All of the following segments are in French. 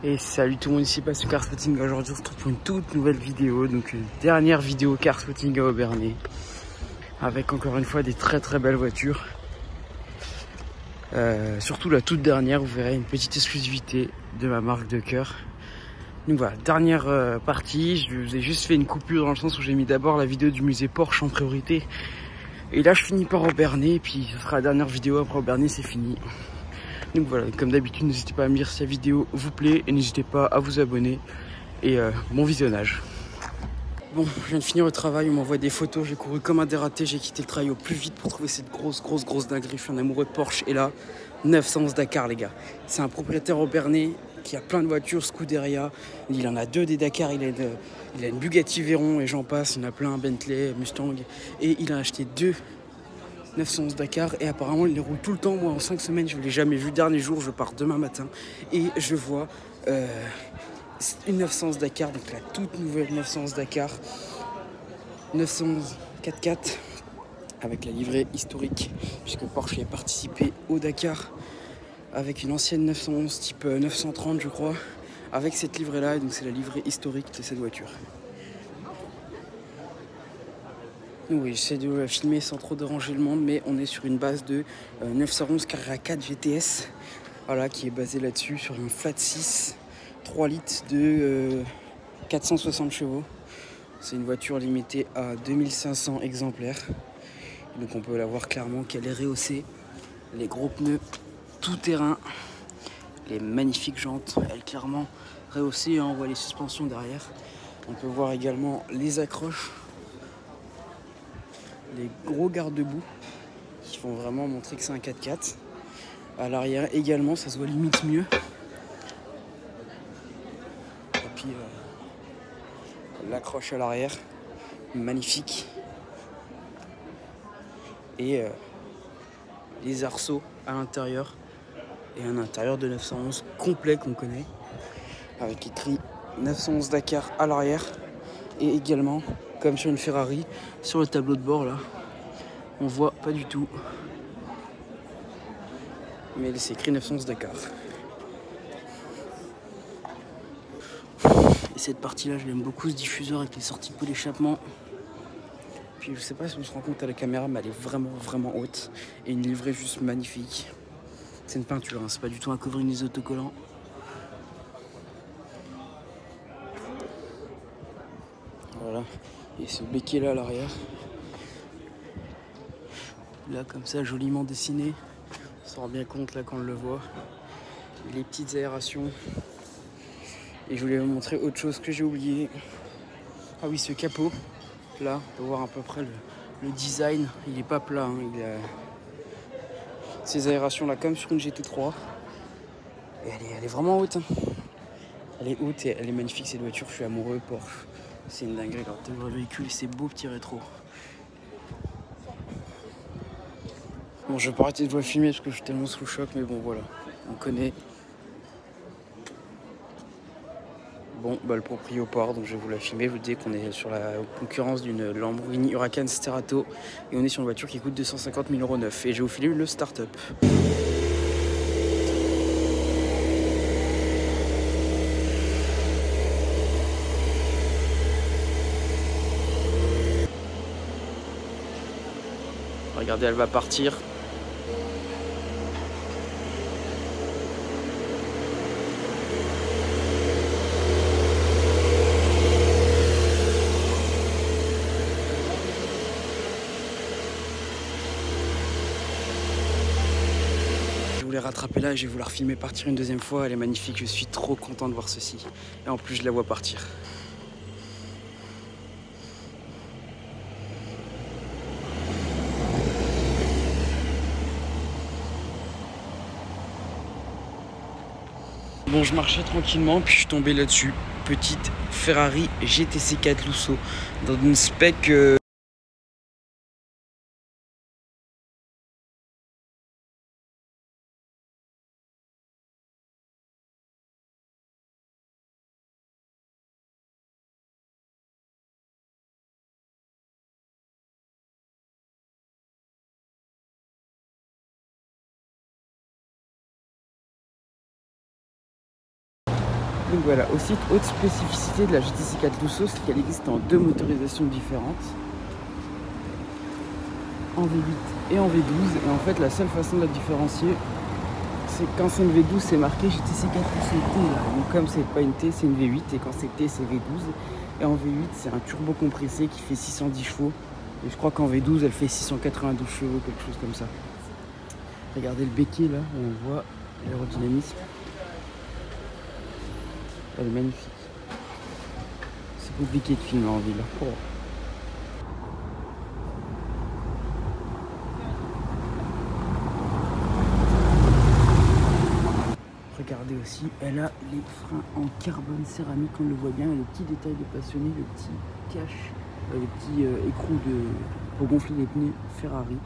Et salut tout le monde, ici Passion Car Spotting. Aujourd'hui on se retrouve pour une toute nouvelle vidéo, donc une dernière vidéo Car Spotting à Obernai, avec encore une fois des très belles voitures. Surtout la toute dernière, vous verrez une petite exclusivité de ma marque de cœur. Donc voilà, dernière partie, je vous ai juste fait une coupure dans le sens où j'ai mis d'abord la vidéo du musée Porsche en priorité. Et là je finis par Obernai, et puis ce sera la dernière vidéo, après Obernai c'est fini. Donc voilà, comme d'habitude, n'hésitez pas à me dire si la vidéo vous plaît et n'hésitez pas à vous abonner. Et bon visionnage. Bon, je viens de finir le travail, on m'envoie des photos, j'ai couru comme un dératé, j'ai quitté le travail au plus vite pour trouver cette grosse dinguerie. Je suis un amoureux de Porsche et là, 911 Dakar les gars. C'est un propriétaire Obernai qui a plein de voitures, Scuderia. Il en a deux des Dakar, il a une Bugatti Veyron et j'en passe, il en a plein, Bentley, Mustang. Et il a acheté deux 911 Dakar et apparemment il les roule tout le temps. Moi en 5 semaines je ne l'ai jamais vu. Dernier jour, je pars demain matin et je vois une 911 Dakar, donc la toute nouvelle 911 Dakar 911 4x4 avec la livrée historique, puisque Porsche a participé au Dakar avec une ancienne 911 type 930 je crois, avec cette livrée là, et donc c'est la livrée historique de cette voiture. Oui, j'essaie de la filmer sans trop déranger le monde, mais on est sur une base de 911 Carrera 4 GTS, voilà, qui est basée là-dessus, sur un flat 6, 3 litres de 460 chevaux. C'est une voiture limitée à 2500 exemplaires. Donc on peut la voir clairement qu'elle est rehaussée, les gros pneus tout terrain, les magnifiques jantes, elle clairement rehaussée, on voit les suspensions derrière. On peut voir également les accroches, les gros garde-boue qui font vraiment montrer que c'est un 4x4. À l'arrière également, ça se voit limite mieux. Et puis l'accroche à l'arrière, magnifique. Et les arceaux à l'intérieur. Et un intérieur de 911 complet qu'on connaît, avec écrit 911 Dakar à l'arrière. Et également, comme sur une Ferrari, sur le tableau de bord là, on voit pas du tout, mais c'est écrit 911 Dakar. Et cette partie là, je l'aime beaucoup, ce diffuseur avec les sorties pour l'échappement. Puis je sais pas si on se rend compte à la caméra, mais elle est vraiment haute. Et une livrée juste magnifique. C'est une peinture, hein, c'est pas du tout un covering des autocollants. Voilà, et ce béquet là à l'arrière. Là comme ça, joliment dessiné. On se rend bien compte là quand on le voit. Les petites aérations. Et je voulais vous montrer autre chose que j'ai oublié. Ah oui, ce capot. Là, on peut voir à peu près le design. Il est pas plat, hein. Il a ces aérations là comme sur une GT3. Et elle est vraiment haute, hein. Elle est haute et elle est magnifique cette voiture. Je suis amoureux Porsche. C'est une dinguerie leur vrai véhicule, c'est beau petit rétro. Bon, je vais pas arrêter de vous la filmer parce que je suis tellement sous le choc, mais bon voilà, on connaît. Bon, bah le proprio part, donc je vais vous la filmer. Je vous dis qu'on est sur la concurrence d'une Lamborghini Huracan Sterato et on est sur une voiture qui coûte 250 000 € neuf. Et je vais vous filmer le start-up. Regardez, elle va partir. Je voulais rattraper là et je vais vous la refilmer partir une deuxième fois. Elle est magnifique, je suis trop content de voir ceci. Et en plus, je la vois partir. Bon, je marchais tranquillement, puis je suis tombé là-dessus. Petite Ferrari GTC 4 Lusso, dans une spec... Donc voilà, aussi autre spécificité de la GTC 4 Lusso, c'est qu'elle existe en 2 motorisations différentes, en V8 et en V12. Et en fait la seule façon de la différencier, c'est quand c'est une V12 c'est marqué GTC 4 Lusso T là. Donc comme c'est pas une T c'est une V8, et quand c'est T c'est V12. Et en V8 c'est un turbo compressé qui fait 610 chevaux. Et je crois qu'en V12 elle fait 692 chevaux, quelque chose comme ça. Regardez le béquet là, on voit l'aérodynamisme. Elle est magnifique. C'est compliqué de filmer en ville. Oh. Regardez aussi, elle a les freins en carbone céramique, on le voit bien, le petit détail de passionné, le petit cache, le petit écrou pour gonfler les pneus Ferrari.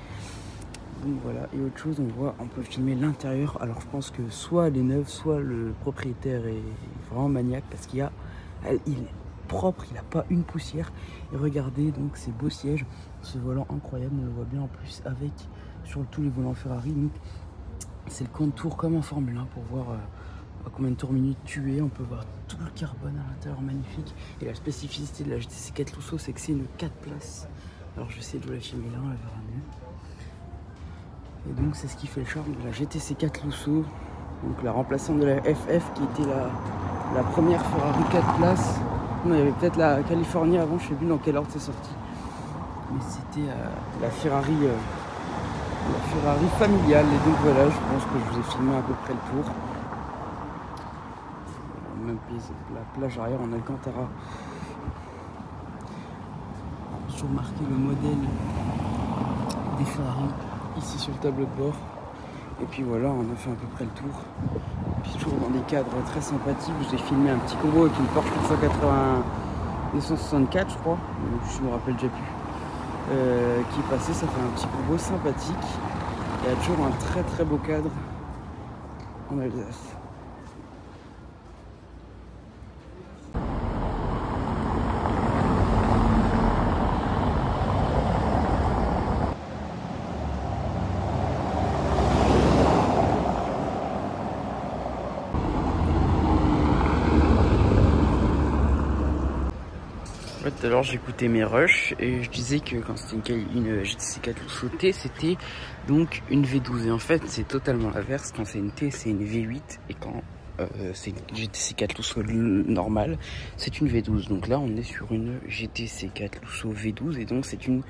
Donc voilà, et autre chose, on peut filmer l'intérieur. Alors je pense que soit elle est neuve, soit le propriétaire est vraiment maniaque, parce il est propre, il n'a pas une poussière. Et regardez donc ces beaux sièges, ce volant incroyable, on le voit bien en plus avec sur tous les volants Ferrari. Donc c'est le contour comme en Formule 1 pour voir à combien de tours minute tu es. On peut voir tout le carbone à l'intérieur, magnifique. Et la spécificité de la GTC 4 Lusso, c'est que c'est une 4 places. Alors je vais essayer de vous la filmer là, on la verra mieux. Et donc c'est ce qui fait le charme de la GTC 4 Lusso, donc la remplaçante de la FF qui était la première Ferrari 4 places. Non, il y avait peut-être la Californie avant, je sais plus dans quel ordre c'est sorti. Mais c'était la Ferrari familiale. Et donc voilà, je pense que je vous ai filmé à peu près le tour. Même la plage arrière en Alcantara. Sur marqué le modèle des Ferrari ici sur le tableau de bord. Et puis voilà, on a fait à peu près le tour. Puis toujours dans des cadres très sympathiques. Je vous ai filmé un petit combo avec une Porsche 264 je crois, je me rappelle déjà plus, qui est passé. Ça fait un petit combo sympathique. Il y a toujours un très très beau cadre en Alsace. Tout à l'heure j'écoutais mes rushs et je disais que quand c'était une GTC 4 Lusso T, c'était donc une V12. Et en fait c'est totalement l'inverse. Quand c'est une T c'est une V8, et quand c'est une GTC 4 Lusso normale c'est une V12. Donc là on est sur une GTC 4 Lusso V12, et donc c'est une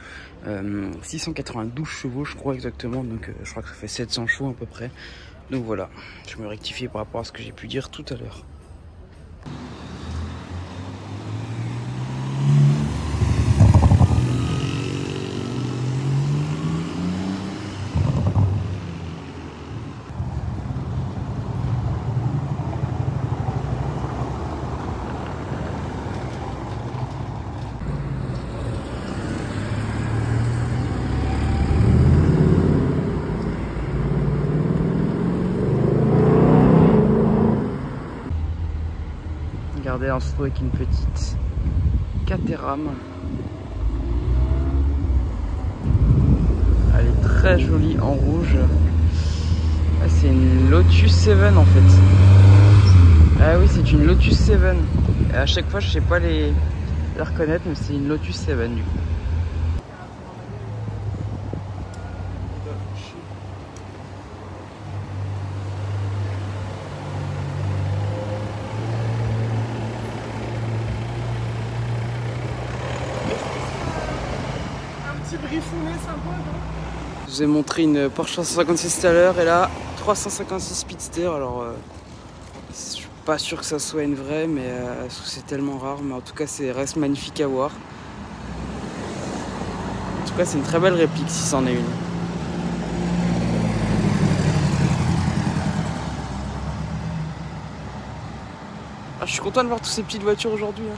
692 chevaux je crois exactement. Donc je crois que ça fait 700 chevaux à peu près. Donc voilà, je me rectifie par rapport à ce que j'ai pu dire tout à l'heure. Regardez, on se trouve avec une petite Caterham. Elle est très jolie en rouge. Ah, c'est une Lotus 7 en fait. Ah oui, c'est une Lotus 7. Et à chaque fois, je sais pas les reconnaître, mais c'est une Lotus 7 du coup. Je vous ai montré une Porsche 356 tout à l'heure, et là 356 Speedster. Alors je suis pas sûr que ça soit une vraie, mais c'est tellement rare. Mais en tout cas c'est reste magnifique à voir. En tout cas c'est une très belle réplique si c'en est une. Ah, je suis content de voir toutes ces petites voitures aujourd'hui. Hein.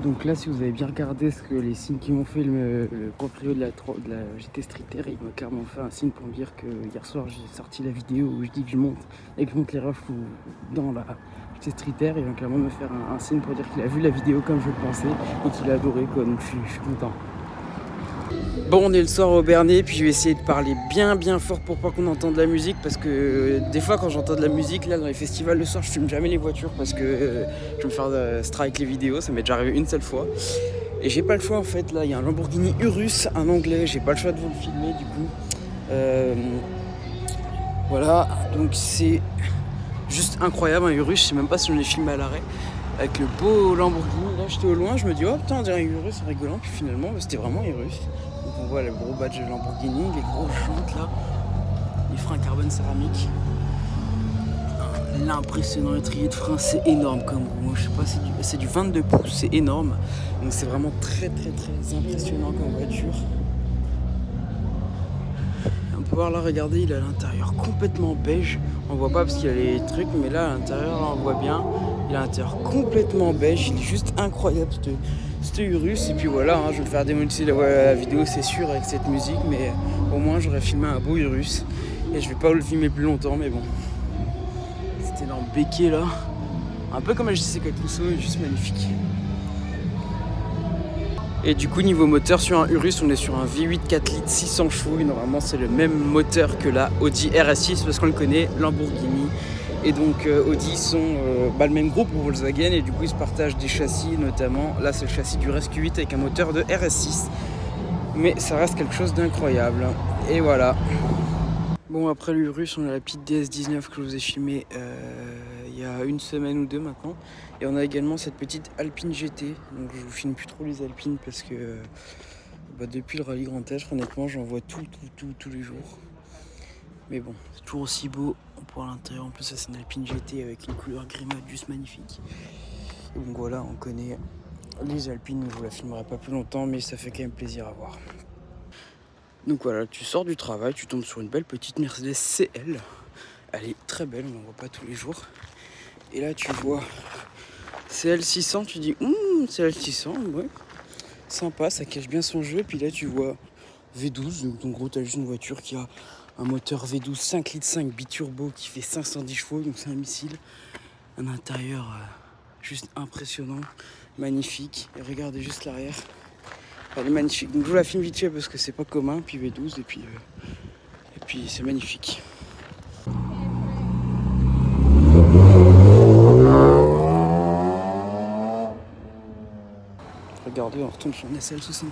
Donc Donc là, si vous avez bien regardé ce que les signes qui m'ont fait le proprio de la GT Street Air, il m'a clairement fait un signe pour me dire que hier soir j'ai sorti la vidéo où je dis que je monte et que je monte les refs dans la GT Street Air. Il va clairement me faire un signe pour dire qu'il a vu la vidéo comme je le pensais et qu'il a adoré quoi, donc je suis content. Bon, on est le soir au Bernet, puis je vais essayer de parler bien fort pour pas qu'on entende la musique, parce que des fois quand j'entends de la musique, là dans les festivals le soir, je filme jamais les voitures parce que je vais me faire strike les vidéos, ça m'est déjà arrivé une seule fois. Et j'ai pas le choix en fait, là il y a un Lamborghini Urus, un anglais, j'ai pas le choix de vous le filmer du coup. Voilà, donc c'est juste incroyable un Urus, je sais même pas si on est filmé à l'arrêt. Avec le beau Lamborghini, là j'étais au loin, je me dis oh putain on dirait un Urus, c'est rigolant, puis finalement c'était vraiment Urus. Donc on voit le gros badge de Lamborghini, les grosses jantes là, les freins carbone céramique. L'impressionnant étrier de frein, c'est énorme comme roue, je sais pas, c'est du 22 pouces, c'est énorme. Donc c'est vraiment très impressionnant comme voiture. On peut voir là, regardez, il a l'intérieur complètement beige. On voit pas parce qu'il y a les trucs, mais là à l'intérieur, là on voit bien. Il a l'intérieur complètement beige, il est juste incroyable ce Urus. Et puis voilà, hein, je vais le faire démonétiser la vidéo, c'est sûr, avec cette musique, mais au moins j'aurais filmé un beau Urus. Et je vais pas le filmer plus longtemps, mais bon. Cet énorme béquet là, un peu comme la JC4 Tucson, est juste magnifique. Et du coup, niveau moteur, sur un Urus, on est sur un V8 4 litres 600 chevaux. Et normalement, c'est le même moteur que la Audi RS6 parce qu'on le connaît, Lamborghini. Et donc, Audi sont le même groupe pour Volkswagen. Et du coup, ils se partagent des châssis, notamment. Là, c'est le châssis du Rescue 8 avec un moteur de RS6. Mais ça reste quelque chose d'incroyable. Et voilà. Bon, après l'Urus, on a la petite DS19 que je vous ai filmée il y a une semaine ou deux maintenant. Et on a également cette petite Alpine GT. Donc je vous filme plus trop les Alpines parce que depuis le rallye Grand Est, honnêtement, j'en vois tous les jours. Mais bon, c'est toujours aussi beau. On peut voir à l'intérieur. En plus, ça c'est une Alpine GT avec une couleur gris mat juste magnifique. Et donc voilà, on connaît les Alpines. Je vous la filmerai pas plus longtemps, mais ça fait quand même plaisir à voir. Donc voilà, tu sors du travail, tu tombes sur une belle petite Mercedes CL. Elle est très belle, on n'en voit pas tous les jours. Et là tu vois CL600, tu dis CL600, ouais, sympa, ça cache bien son jeu. Puis là tu vois V12, donc en gros tu as juste une voiture qui a un moteur V12 5 litres 5 biturbo qui fait 510 chevaux, donc c'est un missile. Un intérieur juste impressionnant, magnifique. Et regardez juste l'arrière. Elle est magnifique. Donc je vous la filme vite fait parce que c'est pas commun. Puis V12 et puis c'est magnifique. Regardez, on retombe sur une SL63.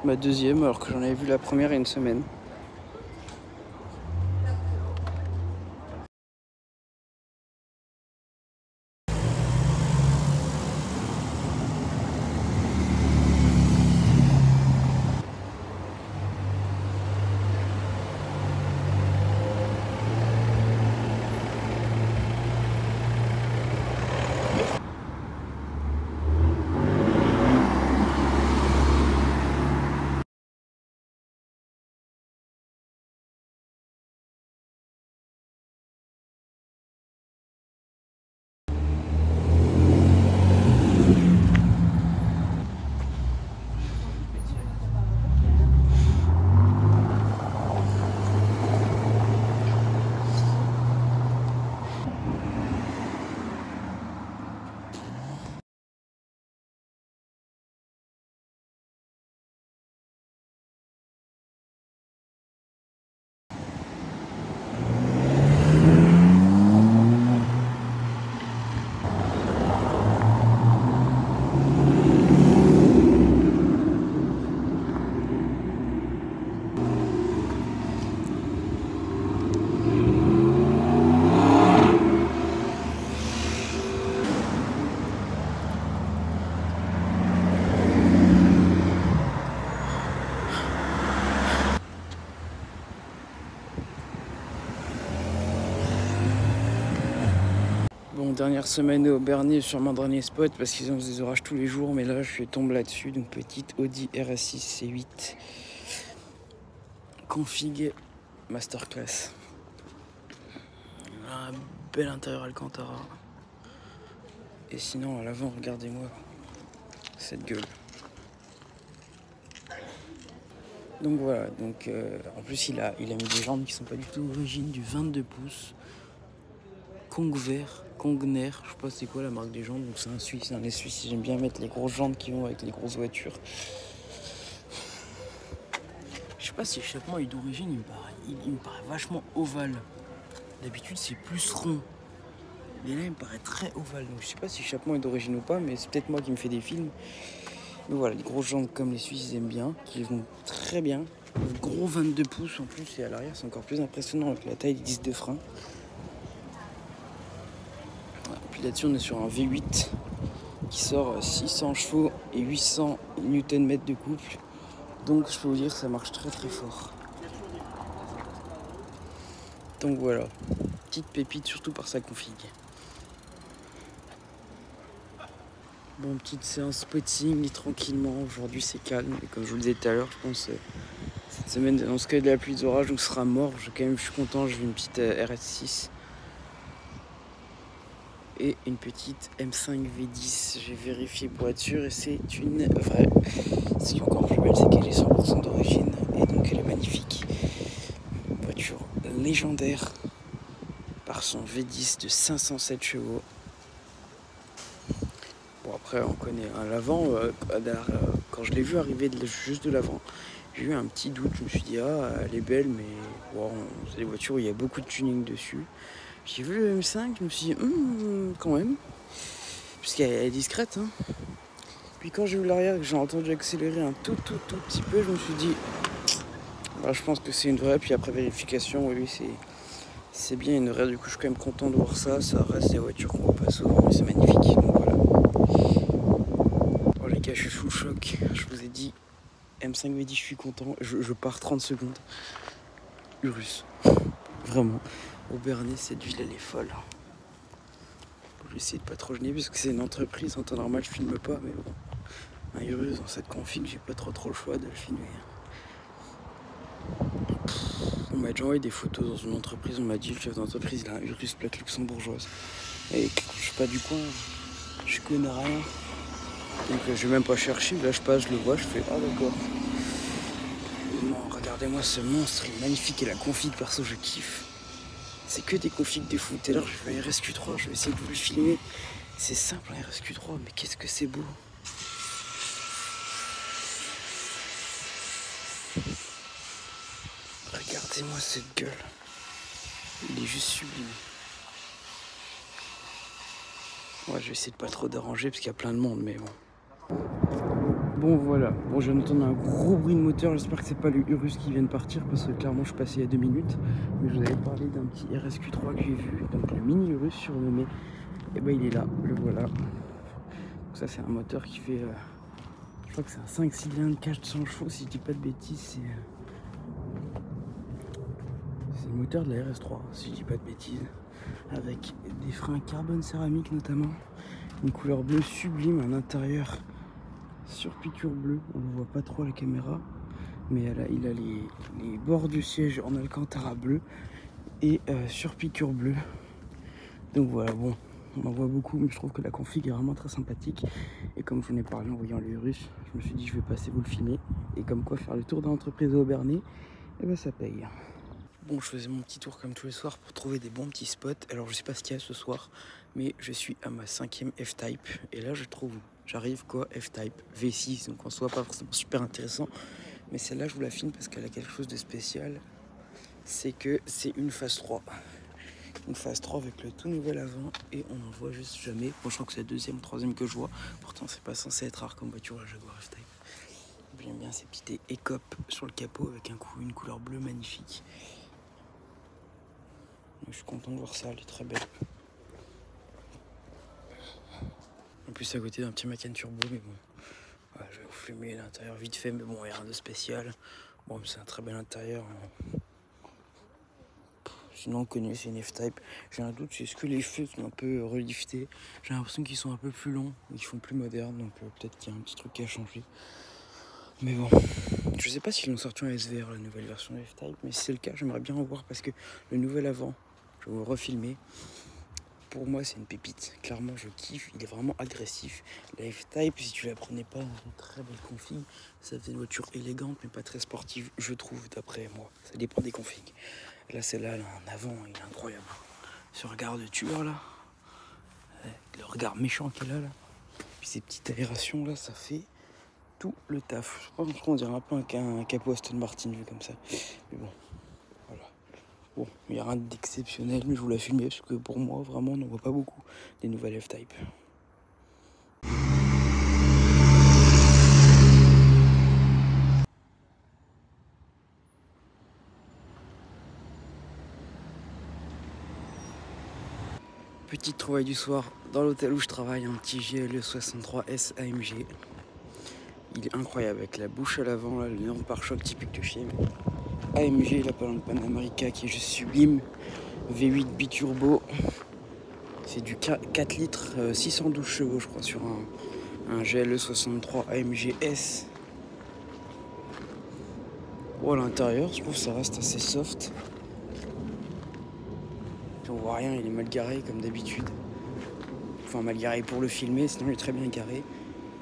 Ma deuxième, alors que j'en avais vu la première il y a une semaine. Bon, dernière semaine au Bernet sur mon dernier spot parce qu'ils ont des orages tous les jours, mais là je tombe là-dessus. Donc petite Audi RS6 C8 config masterclass. Un bel intérieur Alcantara. Et sinon à l'avant, regardez-moi cette gueule. Donc voilà, en plus il a mis des jambes qui sont pas du tout d'origine, du 22 pouces. Kongner, je sais pas c'est quoi la marque des jantes, donc c'est un Suisse, les Suisses j'aime bien mettre les grosses jantes qui vont avec les grosses voitures. Je sais pas si l'échappement est d'origine, il me paraît vachement ovale. D'habitude c'est plus rond. Mais là il me paraît très ovale, donc je sais pas si l'échappement est d'origine ou pas, mais c'est peut-être moi qui me fais des films. Mais voilà, les grosses jantes comme les Suisses ils aiment bien, qui vont très bien. Le gros 22 pouces en plus et à l'arrière c'est encore plus impressionnant avec la taille des disques de frein. Puis là-dessus on est sur un V8 qui sort 600 chevaux et 800 Nm de couple. Donc je peux vous dire que ça marche très très fort. Donc voilà, petite pépite surtout par sa config. Bon, petite séance spotting tranquillement, aujourd'hui c'est calme. Et comme je vous le disais tout à l'heure, je pense cette semaine d'annonce que de la pluie d'orage, donc ce sera mort. Je suis content, j'ai une petite RS6 et une petite M5 V10. J'ai vérifié pour être sûr et c'est une vraie. Ce qui est encore plus belle, c'est qu'elle est 100% d'origine et donc elle est magnifique. Voiture légendaire par son V10 de 507 chevaux. Bon après on connaît l'avant, quand je l'ai vu arriver juste de l'avant, j'ai eu un petit doute, je me suis dit elle est belle mais bon, c'est des voitures où il y a beaucoup de tuning dessus. J'ai vu le M5, je me suis dit quand même, puisqu'elle est discrète hein. Puis quand j'ai vu l'arrière et que j'ai entendu accélérer un tout petit peu, je me suis dit je pense que c'est une vraie. Puis après vérification, oui c'est bien une vraie, du coup je suis quand même content de voir ça. Ça reste des voitures qu'on voit pas souvent et c'est magnifique, donc voilà. Bon les gars, je suis sous le choc, je vous ai dit M5 V10, je suis content, je pars 30 secondes. Urus, vraiment, au Bernay, cette ville elle est folle. Je vais essayer de pas trop gêner parce que c'est une entreprise, en temps normal je filme pas, mais bon, un Urus dans cette config, j'ai pas trop le choix de le filmer. On m'a déjà envoyé des photos dans une entreprise, on m'a dit le chef d'entreprise il a un Urus plaque luxembourgeoise. Et je suis pas du coin, je connais rien. Donc je vais même pas chercher, là je passe, je le vois, je fais d'accord. Non, regardez-moi ce monstre, il est magnifique et la config perso je kiffe. C'est que des configs de fou. Tout à l'heure je vais à RSQ3, je vais essayer de vous le filmer. C'est simple un RSQ3, mais qu'est-ce que c'est beau. Regardez-moi cette gueule. Il est juste sublime. Ouais, je vais essayer de pas trop déranger parce qu'il y a plein de monde, mais bon. Bon voilà, bon je viens d'entendre un gros bruit de moteur, j'espère que c'est pas le Urus qui vient de partir parce que clairement je suis passé il y a 2 minutes. Mais je vous avais parlé d'un petit RSQ3 que j'ai vu, donc le mini Urus surnommé. Et ben il est là, le voilà. Donc ça c'est un moteur qui fait, je crois que c'est un 5 cylindres 400 chevaux si je dis pas de bêtises. C'est le moteur de la RS3 si je dis pas de bêtises. Avec des freins carbone céramique notamment. Une couleur bleue sublime, un intérieur sur piqûre bleue, on ne voit pas trop à la caméra, mais il a les bords du siège en alcantara bleu et sur piqûre bleue. Donc voilà, bon, on en voit beaucoup, mais je trouve que la config est vraiment très sympathique. Et comme je vous en ai parlé en voyant les Urus, je me suis dit je vais passer vous le filmer. Et comme quoi faire le tour de l'entreprise au Bernay, et ben ça paye. Bon, je faisais mon petit tour comme tous les soirs pour trouver des bons petits spots. Alors je sais pas ce qu'il y a ce soir, mais je suis à ma 5e F-Type. Et là je trouve, j'arrive quoi, F-Type V6, donc en soit pas forcément super intéressant. Mais celle-là je vous la filme parce qu'elle a quelque chose de spécial. C'est que c'est une phase 3. Une phase 3 avec le tout nouvel avant et on n'en voit juste jamais. Bon, je crois que c'est la 2e, 3e que je vois. Pourtant c'est pas censé être rare comme voiture la Jaguar F-Type. J'aime bien ces petites écopes sur le capot avec une couleur bleue magnifique. Je suis content de voir ça, elle est très belle. En plus, à côté d'un petit Macan turbo, mais bon. Ouais, je vais vous filmer l'intérieur vite fait, mais bon, il n'y a rien de spécial. Bon, c'est un très bel intérieur. Sinon, on connaît, c'est une F-Type. J'ai un doute, c'est ce que les feux sont un peu reliftés. J'ai l'impression qu'ils sont un peu plus longs, qu'ils font plus modernes, donc peut-être qu'il y a un petit truc qui a changé. Mais bon, je sais pas s'ils l'ont sorti en SVR, la nouvelle version F-Type, mais si c'est le cas, j'aimerais bien en voir parce que le nouvel avant, je vais vous le refilmer. pour moi c'est une pépite. Clairement je kiffe, il est vraiment agressif. La F-Type, si tu la prenais pas dans une très belle config, ça faisait une voiture élégante mais pas très sportive, je trouve, d'après moi. Ça dépend des configs. Là celle-là, elle a un avant, il est incroyable. Ce regard de tueur là, le regard méchant qu'elle a là, puis ces petites aérations là, ça fait tout le taf. Je pense qu'on dirait un peu un capot Aston Martin vu comme ça. Mais bon, voilà. Bon, il n'y a rien d'exceptionnel, mais je vous la filmer parce que pour moi, vraiment, on n'en voit pas beaucoup des nouvelles F-Type. Petite trouvaille du soir dans l'hôtel où je travaille, un petit GLE 63S AMG. Il est incroyable avec la bouche à l'avant, là, l'énorme pare-choc typique de chez AMG, la Panamerica qui est juste sublime. V8 biturbo. C'est du 4 litres, 612 chevaux je crois sur un GLE 63 AMG S. Bon, à l'intérieur, je trouve que ça reste assez soft. On voit rien, il est mal garé comme d'habitude. Enfin mal garé pour le filmer, sinon il est très bien garé.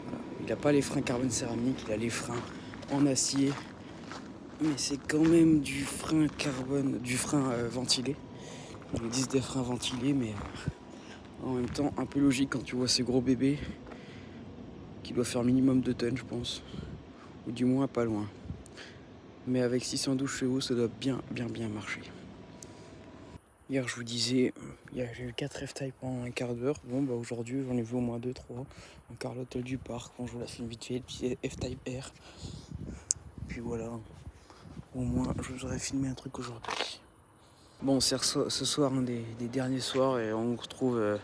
Voilà. Il n'a pas les freins carbone céramique, il a les freins en acier. Mais c'est quand même du frein carbone, du frein ventilé. Ils disent des freins ventilés, mais en même temps un peu logique quand tu vois ces gros bébés qui doivent faire minimum 2 tonnes je pense. Ou du moins pas loin. Mais avec 612 chevaux, ça doit bien marcher. Hier, je vous disais, j'ai eu 4 F-Type en un quart d'heure. Bon, bah aujourd'hui, j'en ai vu au moins 2-3. Encore l'hôtel du parc, bon, je vous la filme vite fait, puis F-Type R. Puis voilà, au moins, je vous aurais filmé un truc aujourd'hui. Bon, c'est ce soir un des derniers soirs et on retrouve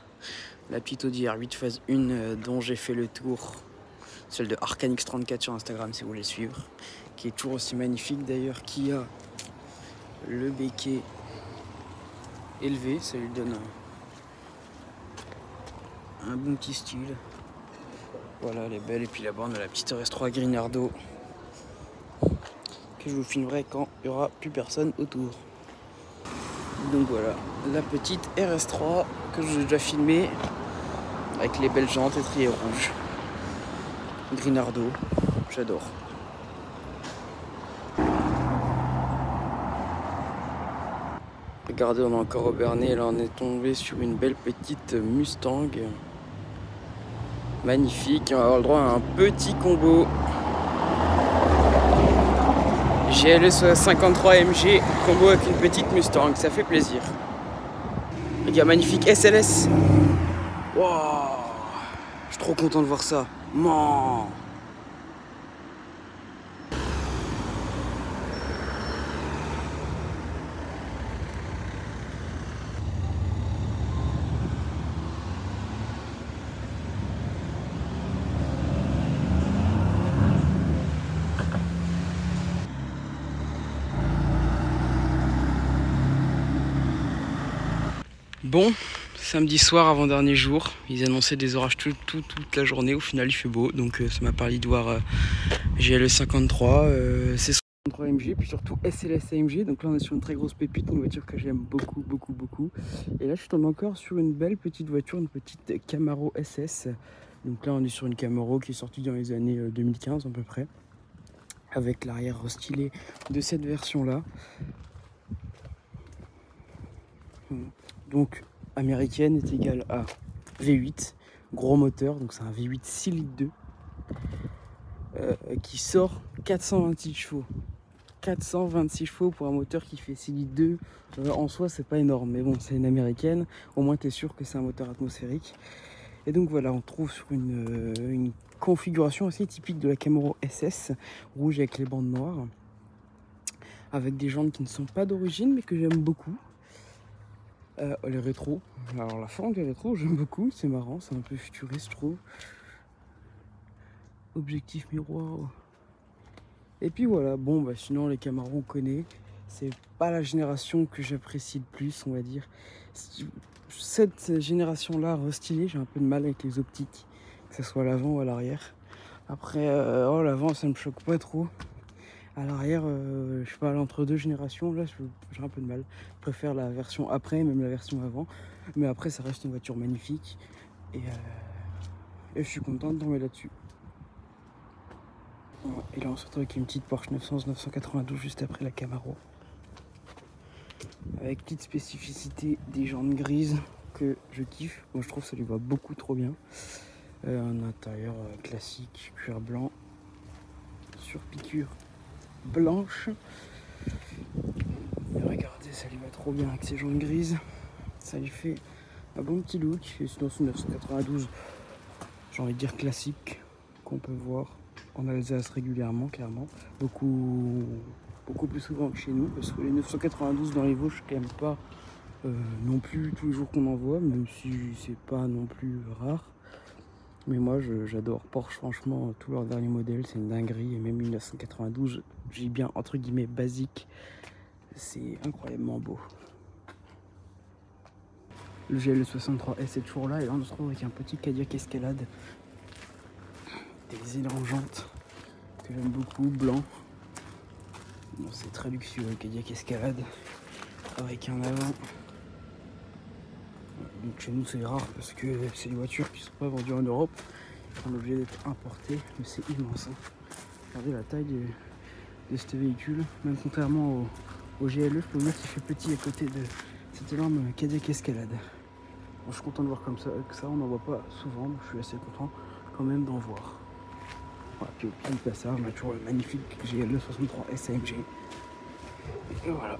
la petite Audi R8 phase 1 dont j'ai fait le tour. Celle de Arcanix34 sur Instagram si vous voulez suivre. Qui est toujours aussi magnifique d'ailleurs, qui a le béquet élevé, ça lui donne un bon petit style. Voilà, elle est belle. Et puis la borne de la petite RS3 Grinardo que je vous filmerai quand il n'y aura plus personne autour. Donc voilà, la petite RS3 que j'ai déjà filmée avec les belles jantes étriers rouges. Grinardo, j'adore. Regardez, on est encore au Bernet, là on est tombé sur une belle petite Mustang. Magnifique, on va avoir le droit à un petit combo. GLE 53 MG, combo avec une petite Mustang, ça fait plaisir. Les gars, magnifique SLS. Wow, je suis trop content de voir ça. Man. Bon, samedi soir, avant-dernier jour, ils annonçaient des orages toute la journée. Au final, il fait beau, donc ça m'a permis de voir GLE 53, C53 AMG, puis surtout SLS AMG. Donc là, on est sur une très grosse pépite, une voiture que j'aime beaucoup. Et là, je suis tombé encore sur une belle petite voiture, une petite Camaro SS. Donc là, on est sur une Camaro qui est sortie dans les années 2015 à peu près, avec l'arrière restylé de cette version-là. Donc américaine est égale à V8, gros moteur, donc c'est un V8 6 litres 2 qui sort 426 chevaux. 426 chevaux pour un moteur qui fait 6 litres 2, en soi c'est pas énorme, mais bon c'est une américaine, au moins tu es sûr que c'est un moteur atmosphérique. Et donc voilà, on trouve sur une configuration assez typique de la Camaro SS, rouge avec les bandes noires, avec des jantes qui ne sont pas d'origine mais que j'aime beaucoup. Les rétros, alors la forme des rétros j'aime beaucoup, c'est marrant, c'est un peu futuriste je trouve. Objectif miroir. Et puis voilà, bon bah sinon les Camaro on connaît, c'est pas la génération que j'apprécie le plus on va dire. Cette génération là restylée, j'ai un peu de mal avec les optiques, que ce soit à l'avant ou à l'arrière. Après l'avant ça me choque pas trop. À l'arrière, je sais pas, entre deux générations, là j'ai un peu de mal. Je préfère la version après, même la version avant. Mais après, ça reste une voiture magnifique. Et je suis content de tomber là-dessus. Et là, on se retrouve avec une petite Porsche 992 juste après la Camaro. Avec petite spécificité des jantes grises que je kiffe. Moi, je trouve que ça lui va beaucoup trop bien. Un intérieur classique, cuir blanc, sur piqûre blanche. Et regardez, ça lui va trop bien avec ses jantes grises. Ça lui fait un bon petit look. Et sinon, c'est une 992, j'ai envie de dire classique, qu'on peut voir en Alsace régulièrement, clairement. Beaucoup plus souvent que chez nous, parce que les 992 dans les Vosges, quand même pas non plus tous les jours qu'on en voit, même si c'est pas non plus rare. Mais moi j'adore Porsche, franchement, tous leurs derniers modèles, c'est une dinguerie. Et même 1992, j'ai bien entre guillemets basique, c'est incroyablement beau. Le GLE 63S est toujours là, et là on se retrouve avec un petit Cadillac Escalade. Des élans jantes que j'aime beaucoup, blanc. Bon, c'est très luxueux le Cadillac Escalade, avec un avant. Donc chez nous c'est rare parce que c'est des voitures qui ne sont pas vendues en Europe, qui sont obligées d'être importées, mais c'est immense. Hein. Regardez la taille de ce véhicule, même contrairement au GLE, je peux vous dire qu'il fait petit à côté de cette énorme Cadillac Escalade. Bon, je suis content de voir comme ça, que ça on n'en voit pas souvent, donc je suis assez content quand même d'en voir. Voilà, puis au pied du passage, on a toujours le magnifique GLE 63 SAMG. Et voilà.